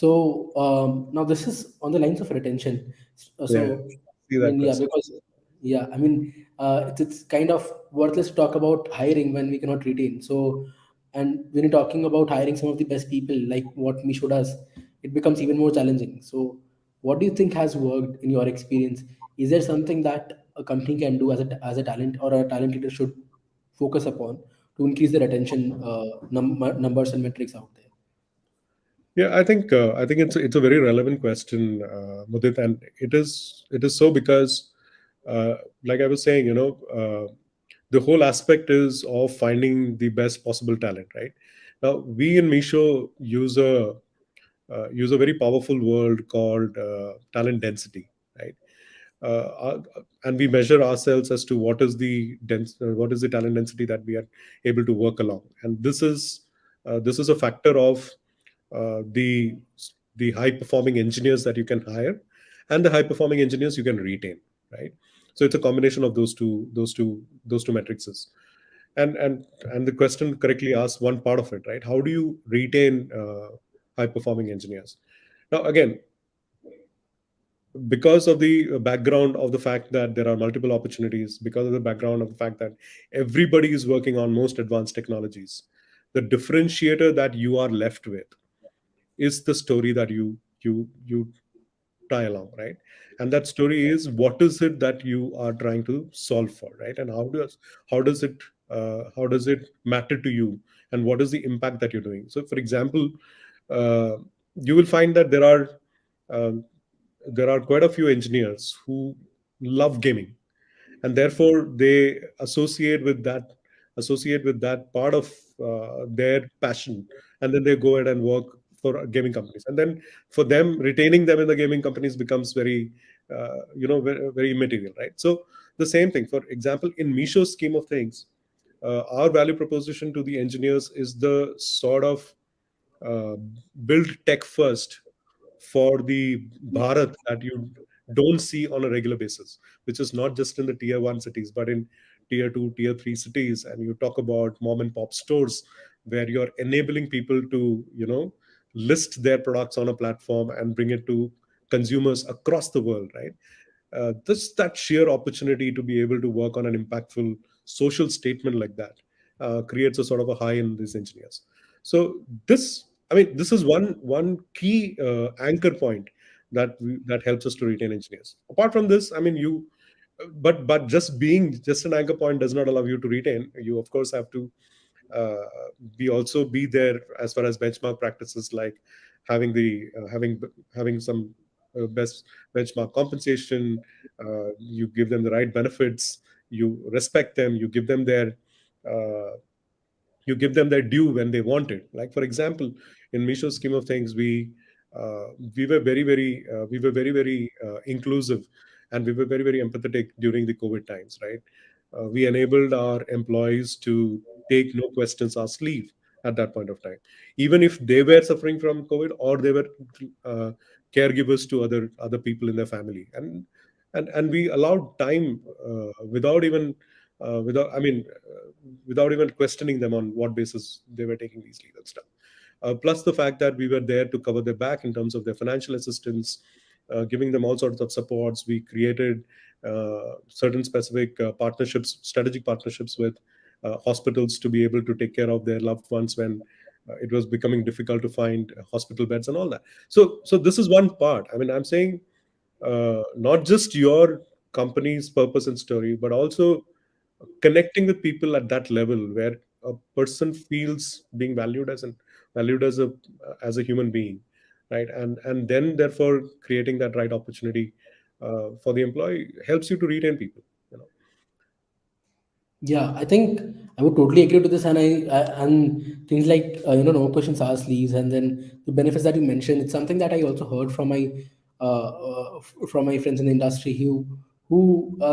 So now this is on the lines of retention. Yeah, So see I that mean, yeah, question. because yeah, I mean, it's kind of worthless to talk about hiring when we cannot retain. So, and when you're talking about hiring some of the best people, like what Misho does, it becomes even more challenging. So, what do you think has worked in your experience? Is there something that a company can do as a talent or a talent leader should focus upon to increase the retention numbers and metrics out there? Yeah, I think it's a very relevant question, Mudit, and it is so because, uh, like I was saying, the whole aspect is of finding the best possible talent, right? Now, we in Misho use a very powerful word called talent density, right? And we measure ourselves as to what is the talent density that we are able to work along, and this is a factor of uh, the the high performing engineers that you can hire and the high performing engineers you can retain, right? So it's a combination of those two matrices. And the question correctly asks one part of it, right? How do you retain high performing engineers? Now, again, because of the background of the fact that there are multiple opportunities, because of the background of the fact that everybody is working on most advanced technologies, the differentiator that you are left with is the story that you tie along, right? And that story is, what is it that you are trying to solve for, right? And how does it matter to you, and what is the impact that you're doing? So, for example, uh, you will find that um, there are quite a few engineers who love gaming, and therefore they associate with that part of their passion, and then they go ahead and work for gaming companies, and then for them, retaining them in the gaming companies becomes very, very immaterial, right? So the same thing, for example, in Misho's scheme of things, our value proposition to the engineers is the sort of uh, build tech first for the Bharat that you don't see on a regular basis, which is not just in the tier one cities, but in tier two, tier three cities. And you talk about mom and pop stores where you're enabling people to, list their products on a platform and bring it to consumers across the world, right? This that sheer opportunity to be able to work on an impactful social statement like that creates a sort of a high in these engineers. So this is one key anchor point that helps us to retain engineers. Apart from this, I mean, but just being just an anchor point does not allow you to retain. You of course have to uh, be there as far as benchmark practices, like having the having some best benchmark compensation. You give them the right benefits, you respect them, uh, you give them their due when they want it. Like, for example, in Misho's scheme of things, uh, we were very inclusive, and we were very, very empathetic during the COVID times, right? We enabled our employees to take no questions asked leave at that point of time, even if they were suffering from COVID, or they were uh, caregivers to other people in their family, and we allowed time without, I mean, without even questioning them on what basis they were taking these leave and stuff. Plus the fact that we were there to cover their back in terms of their financial assistance, giving them all sorts of supports. We created certain specific strategic partnerships with hospitals to be able to take care of their loved ones when it was becoming difficult to find hospital beds and all that. So this is one part. I mean, I'm saying not just your company's purpose and story, but also connecting with people at that level where a person feels being valued as a human being, right? And then therefore creating that right opportunity for the employee helps you to retain people. Yeah, I think I would totally agree to this, and things like no questions asked leaves, and then the benefits that you mentioned. It's something that I also heard from my friends in the industry who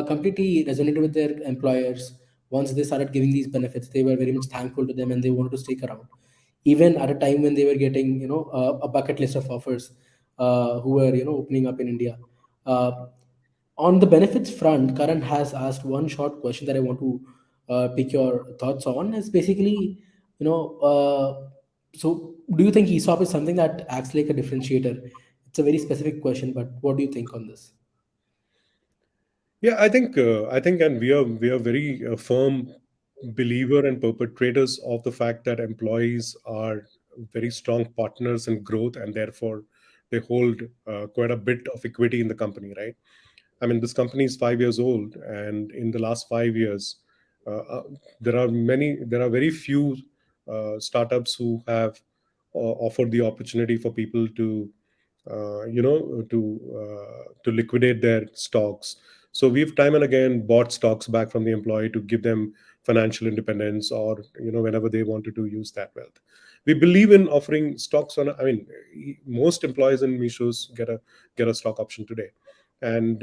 completely resonated with their employers. Once they started giving these benefits, they were very much thankful to them, and they wanted to stick around, even at a time when they were getting a bucket list of offers, who were opening up in India. On the benefits front, Karan has asked one short question that I want to pick your thoughts on. Is basically, you know, uh, so Do you think ESOP is something that acts like a differentiator? It's a very specific question, but what do you think on this? Yeah, I think, and we are very firm believer and perpetrators of the fact that employees are very strong partners in growth, and therefore they hold quite a bit of equity in the company, right? I mean, this company is 5 years old, and in the last 5 years, uh, uh, there are very few startups who have offered the opportunity for people to to liquidate their stocks. So we've time and again bought stocks back from the employee to give them financial independence, or whenever they wanted to use that wealth. We believe in offering stocks on. I mean, most employees in Misho's get a stock option today, and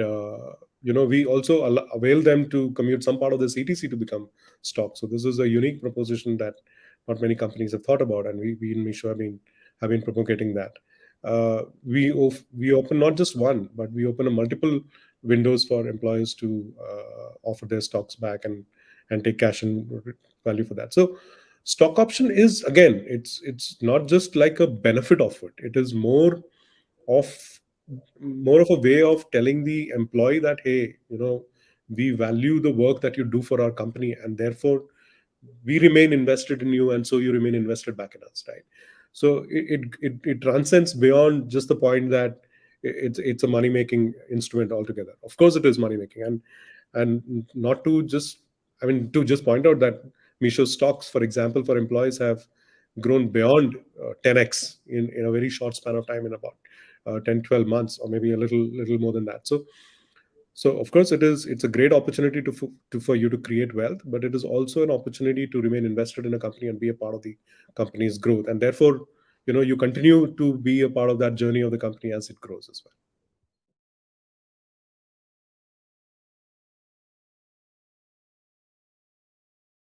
we also avail them to commute some part of the CTC to become stock. So this is a unique proposition that not many companies have thought about, and we in Misho have been propagating that. We open not just one, but we open a multiple windows for employees to offer their stocks back and take cash and value for that. So stock option is, again, it's not just like a benefit offered. It is of more of a way of telling the employee that, hey, we value the work that you do for our company, and therefore we remain invested in you, and so you remain invested back in us, right? So it transcends beyond just the point that it's a money making instrument altogether. Of course it is money making, and not to just, I mean, to just point out that Misho stocks, for example, for employees have grown beyond 10x in a very short span of time, in about 10 12 months, or maybe a little more than that. So of course it's a great opportunity for you to create wealth, but it is also an opportunity to remain invested in a company and be a part of the company's growth, and therefore you continue to be a part of that journey of the company as it grows as well.